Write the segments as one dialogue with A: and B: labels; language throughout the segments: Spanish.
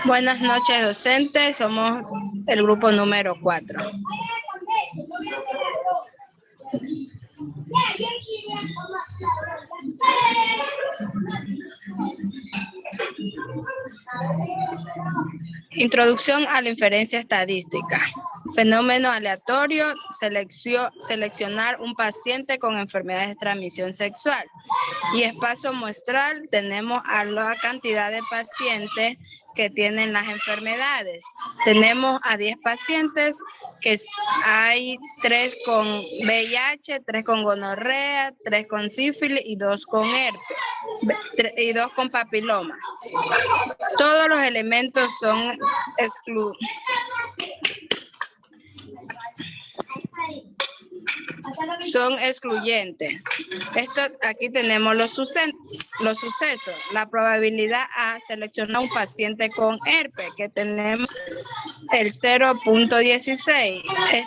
A: Buenas noches, docentes. Somos el grupo número 4. Introducción a la inferencia estadística. Fenómeno aleatorio, seleccionar un paciente con enfermedades de transmisión sexual. Y espacio muestral, tenemos a la cantidad de pacientes que tienen las enfermedades. Tenemos a 10 pacientes, que hay 3 con VIH, 3 con gonorrea, 3 con sífilis y 2 con herpes, y 2 con papiloma. Todos los elementos son excluyentes. Aquí tenemos los sucesos. La probabilidad A, seleccionar un paciente con herpes, que tenemos el 0.16.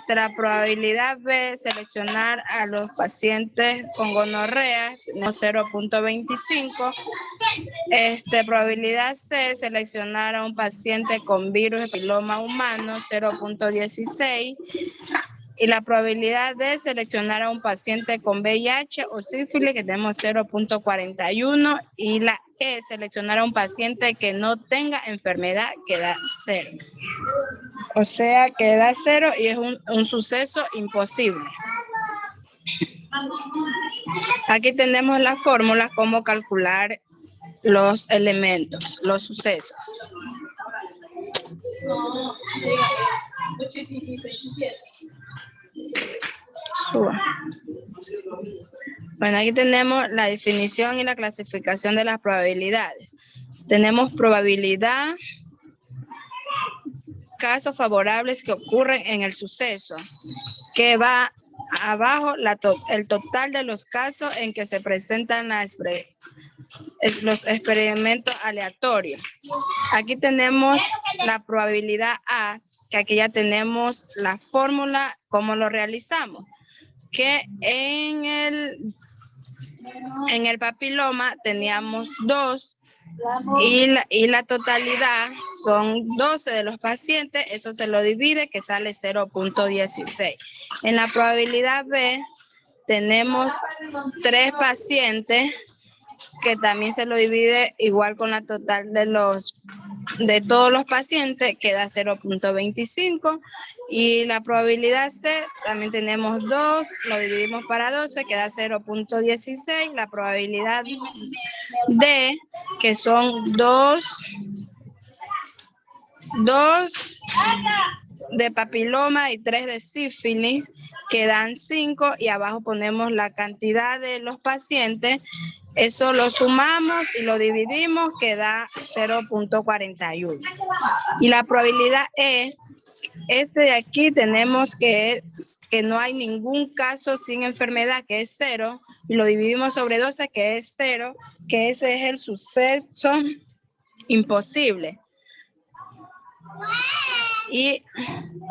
A: La probabilidad B, seleccionar a los pacientes con gonorrea, tenemos 0.25. Probabilidad C, seleccionar a un paciente con virus de papiloma humano, 0.16. Y la probabilidad de seleccionar a un paciente con VIH o sífilis, que tenemos 0.41. Y la E, seleccionar a un paciente que no tenga enfermedad, que da 0. O sea, que da 0 y es un suceso imposible. Aquí tenemos la fórmula, cómo calcular los elementos, los sucesos. Bueno, aquí tenemos la definición y la clasificación de las probabilidades. Tenemos probabilidad, casos favorables que ocurren en el suceso, que va abajo el total de los casos en que se presentan los experimentos aleatorios. Aquí tenemos la probabilidad A, que aquí ya tenemos la fórmula, cómo lo realizamos, que en el papiloma teníamos 2 y la totalidad son 12 de los pacientes, eso se lo divide, que sale 0.16. En la probabilidad B tenemos 3 pacientes, que también se lo divide igual con la total de todos los pacientes, que da 0.25. Y la probabilidad C, también tenemos 2, lo dividimos para 12, que da 0.16. La probabilidad D, que son 2 de papiloma y 3 de sífilis, que dan 5, y abajo ponemos la cantidad de los pacientes. Eso lo sumamos y lo dividimos, que da 0.41. Y la probabilidad E, de aquí tenemos que no hay ningún caso sin enfermedad, que es 0, y lo dividimos sobre 12, que es 0, que ese es el suceso imposible. Y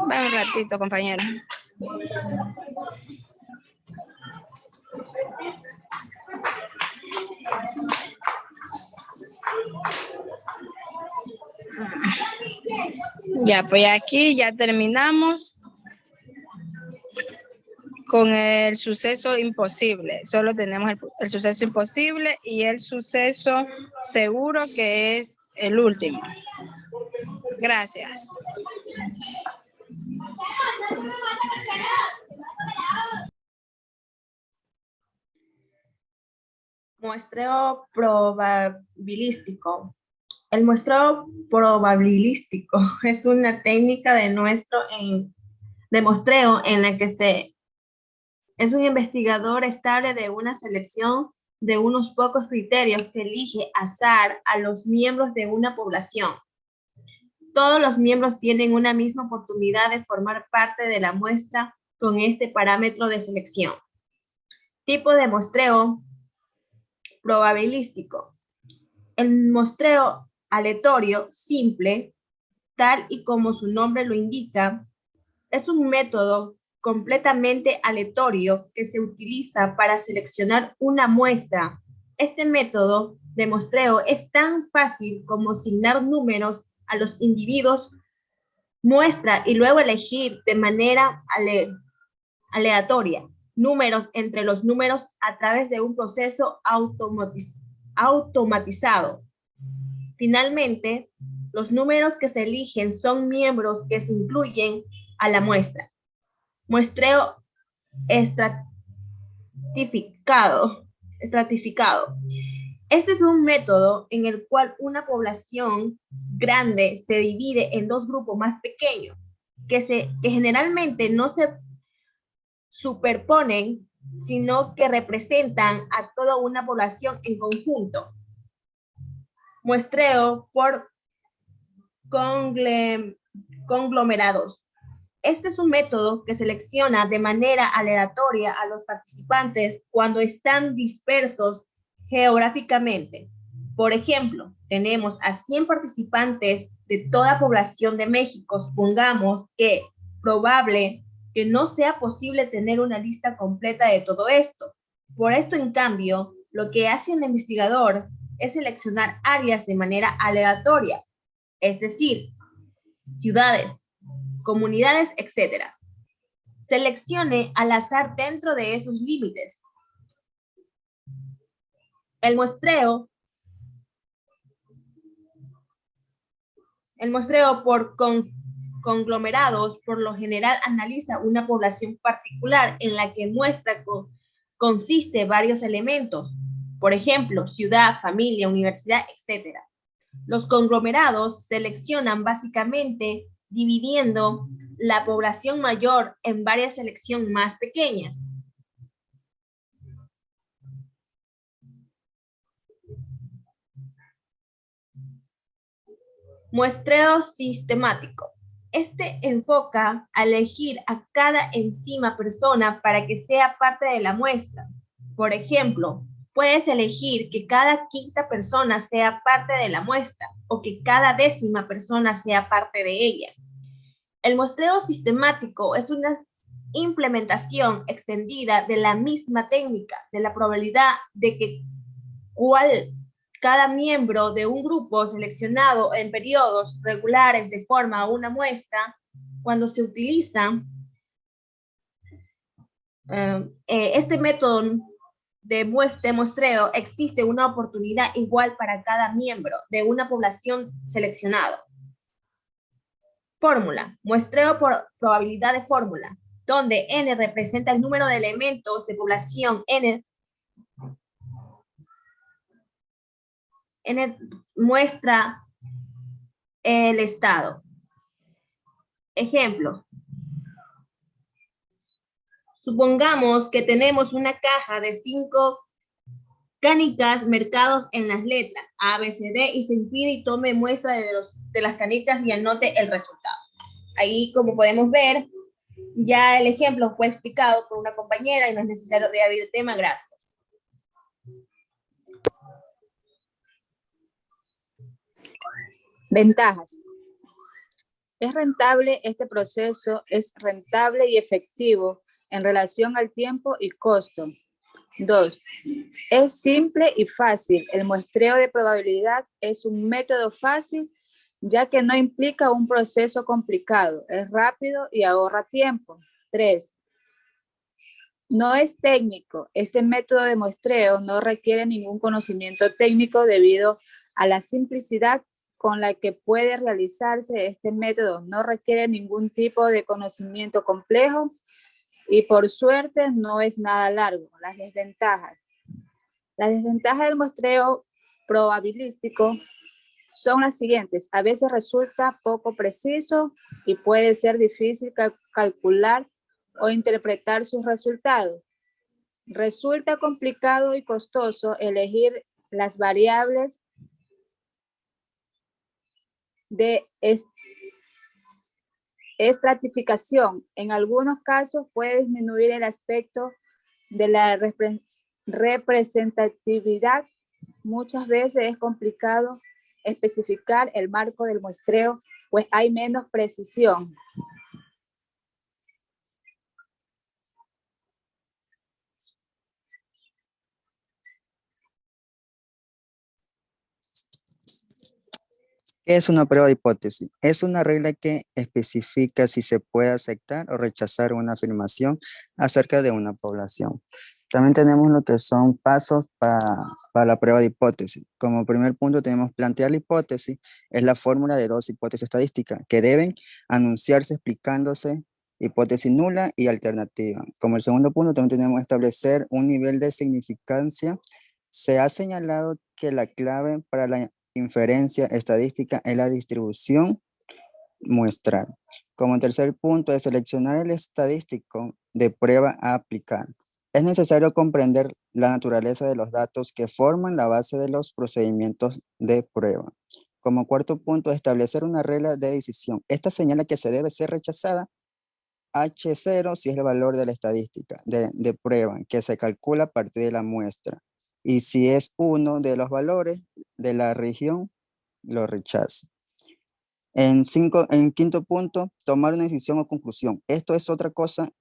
A: va un ratito, compañera. Ya, pues aquí ya terminamos con el suceso imposible. Solo tenemos el suceso imposible y el suceso seguro, que es el último. Gracias.
B: Muestreo probabilístico. El muestreo probabilístico es una técnica de muestreo en la que es un investigador estable de una selección de unos pocos criterios que elige azar a los miembros de una población. Todos los miembros tienen una misma oportunidad de formar parte de la muestra con este parámetro de selección. Tipo de muestreo probabilístico. El muestreo aleatorio simple, tal y como su nombre lo indica, es un método completamente aleatorio que se utiliza para seleccionar una muestra. Este método de muestreo es tan fácil como asignar números a los individuos muestra y luego elegir de manera aleatoria números entre los números a través de un proceso automatizado. Finalmente, los números que se eligen son miembros que se incluyen a la muestra. Muestreo estratificado. Este es un método en el cual una población grande se divide en dos grupos más pequeños que generalmente no se superponen, sino que representan a toda una población en conjunto. Muestreo por conglomerados. Este es un método que selecciona de manera aleatoria a los participantes cuando están dispersos geográficamente. Por ejemplo, tenemos a 100 participantes de toda población de México. Supongamos que probable que no sea posible tener una lista completa de todo esto. Por esto, en cambio, lo que hace un investigador es seleccionar áreas de manera aleatoria, es decir, ciudades, comunidades, etc. Seleccione al azar dentro de esos límites. El muestreo por conglomerados por lo general analiza una población particular en la que muestra consiste varios elementos, por ejemplo, ciudad, familia, universidad, etc. Los conglomerados seleccionan básicamente dividiendo la población mayor en varias selecciones más pequeñas. Muestreo sistemático. Este enfoca a elegir a cada enzima persona para que sea parte de la muestra. Por ejemplo, puedes elegir que cada quinta persona sea parte de la muestra o que cada 10ª persona sea parte de ella. El muestreo sistemático es una implementación extendida de la misma técnica de la probabilidad de que cada miembro de un grupo seleccionado en periodos regulares de forma a una muestra, cuando se utiliza este método de muestreo, existe una oportunidad igual para cada miembro de una población seleccionada. Fórmula, muestreo por probabilidad de fórmula, donde n representa el número de elementos de población, n muestra el estado. Ejemplo. Supongamos que tenemos una caja de 5 canicas marcadas en las letras A, B, C, D y se impide y tome muestra de las canicas y anote el resultado. Ahí, como podemos ver, ya el ejemplo fue explicado por una compañera y no es necesario reabrir el tema. Gracias.
C: Ventajas. ¿Es rentable este proceso? ¿Es rentable y efectivo en relación al tiempo y costo? 2. Es simple y fácil. El muestreo de probabilidad es un método fácil ya que no implica un proceso complicado. Es rápido y ahorra tiempo. 3. No es técnico. Este método de muestreo no requiere ningún conocimiento técnico debido a la simplicidad con la que puede realizarse este método. No requiere ningún tipo de conocimiento complejo y por suerte no es nada largo. Las desventajas. Las desventajas del muestreo probabilístico son las siguientes. A veces resulta poco preciso y puede ser difícil calcular o interpretar sus resultados. Resulta complicado y costoso elegir las variables de estratificación. En algunos casos puede disminuir el aspecto de la representatividad. Muchas veces es complicado especificar el marco del muestreo, pues hay menos precisión.
D: ¿Qué es una prueba de hipótesis? Es una regla que especifica si se puede aceptar o rechazar una afirmación acerca de una población. También tenemos lo que son pasos para la prueba de hipótesis. Como primer punto tenemos plantear la hipótesis, es la fórmula de dos hipótesis estadísticas que deben anunciarse explicándose hipótesis nula y alternativa. Como el segundo punto también tenemos establecer un nivel de significancia. Se ha señalado que la clave para la inferencia estadística es la distribución muestral. Como tercer punto es seleccionar el estadístico de prueba a aplicar. Es necesario comprender la naturaleza de los datos que forman la base de los procedimientos de prueba. Como cuarto punto, establecer una regla de decisión. Esta señala que se debe ser rechazada H0 si es el valor de la estadística de prueba que se calcula a partir de la muestra. Y si es uno de los valores de la región, lo rechaza. En quinto punto, tomar una decisión o conclusión. Esto es otra cosa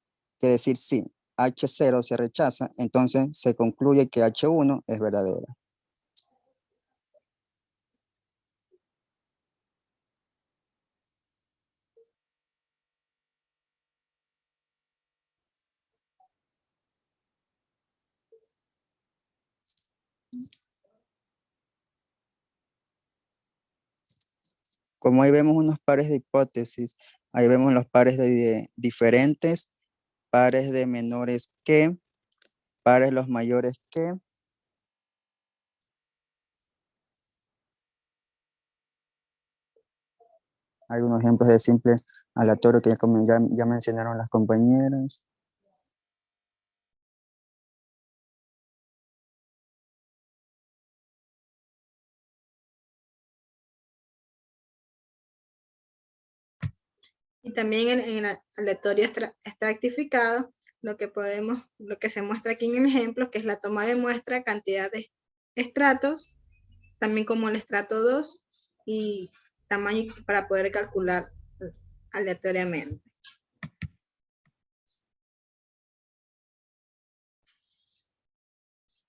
D: que decir sí. H0 se rechaza, entonces se concluye que H1 es verdadera. Como ahí vemos unos pares de hipótesis, ahí vemos los pares de diferentes, pares de menores que, pares los mayores que. Algunos ejemplos de simple aleatorio que ya mencionaron las compañeras.
A: Y también en el aleatorio estratificado, lo que se muestra aquí en el ejemplo, que es la toma de muestra, cantidad de estratos, también como el estrato 2 y tamaño para poder calcular aleatoriamente.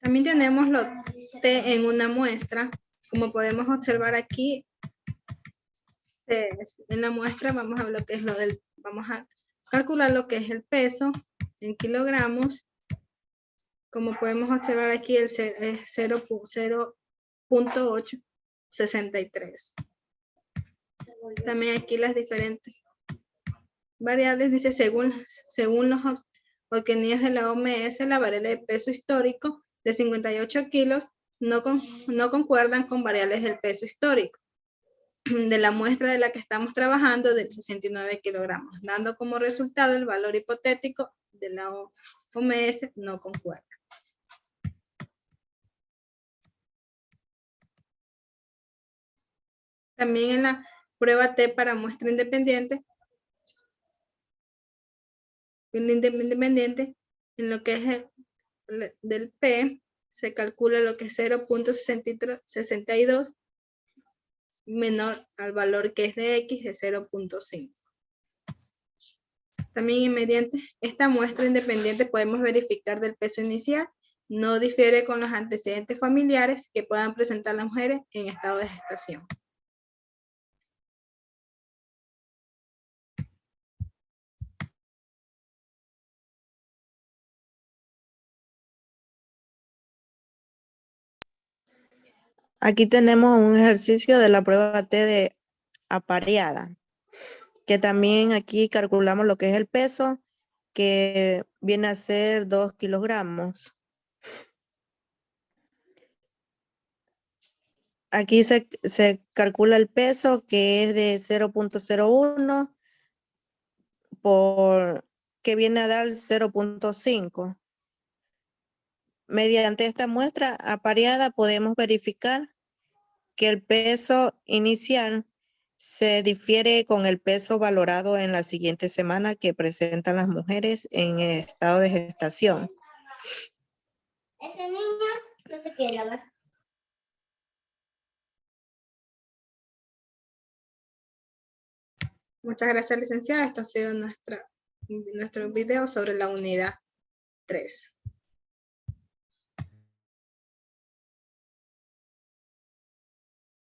A: También tenemos los T en una muestra. Como podemos observar aquí, en la muestra vamos a lo que es vamos a calcular lo que es el peso en kilogramos. Como podemos observar aquí, el 0.863. También aquí las diferentes variables, dice según los obtenidos de la OMS, la variable de peso histórico de 58 kilos no concuerdan con variables del peso histórico de la muestra de la que estamos trabajando del 69 kilogramos, dando como resultado el valor hipotético de la OMS no concuerda. También en la prueba T para muestra independiente, en lo que es del P, se calcula lo que es 0.62 menor al valor que es de X de 0.5. También mediante esta muestra independiente podemos verificar del peso inicial, no difiere con los antecedentes familiares que puedan presentar las mujeres en estado de gestación.
E: Aquí tenemos un ejercicio de la prueba T de apareada, que también aquí calculamos lo que es el peso, que viene a ser 2 kilogramos. Aquí se calcula el peso, que es de 0.01 que viene a dar 0.5. Mediante esta muestra apareada podemos verificar que el peso inicial se difiere con el peso valorado en la siguiente semana que presentan las mujeres en estado de gestación.
F: Ese niño no se quiere lavar.
A: Muchas gracias, licenciada. Esto ha sido nuestro video sobre la unidad 3.